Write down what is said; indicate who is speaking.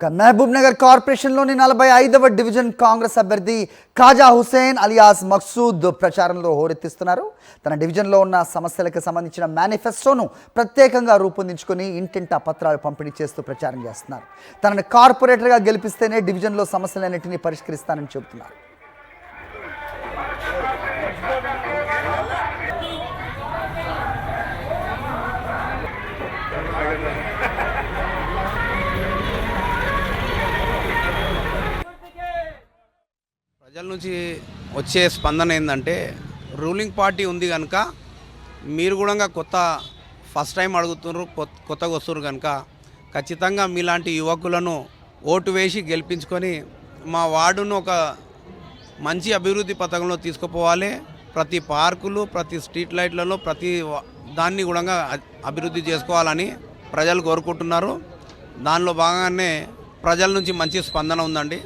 Speaker 1: మహబూబ్ నగర్ కార్పొరేషన్లోని 45వ డివిజన్ కాంగ్రెస్ అభ్యర్థి ఖాజా హుసేన్ అలియాస్ మక్సూద్ ప్రచారంలో హోరెత్తిస్తున్నారు. తన డివిజన్లో ఉన్న సమస్యలకు సంబంధించిన మేనిఫెస్టోను ప్రత్యేకంగా రూపొందించుకొని ఇంటింటా పత్రాలు పంపిణీ చేస్తూ ప్రచారం చేస్తున్నారు. తనను కార్పొరేటర్గా గెలిపిస్తేనే డివిజన్లో సమస్యలన్నింటినీ పరిష్కరిస్తానని చెబుతున్నారు.
Speaker 2: ప్రజల నుంచి వచ్చే స్పందన ఏంటంటే రూలింగ్ పార్టీ ఉంది కనుక మీరు కూడా ఫస్ట్ టైం అడుగుతున్నారు, కొత్తగా వస్తున్నారు కనుక ఖచ్చితంగా మీలాంటి యువకులను ఓటు వేసి గెలిపించుకొని మా వార్డును ఒక మంచి అభివృద్ధి పథకంలో తీసుకుపోవాలి. ప్రతి పార్కులు, ప్రతి స్ట్రీట్ లైట్లలో ప్రతి దాన్ని కూడా అభివృద్ధి చేసుకోవాలని ప్రజలు కోరుకుంటున్నారు. దానిలో భాగంగానే ప్రజల నుంచి మంచి స్పందన ఉందండి.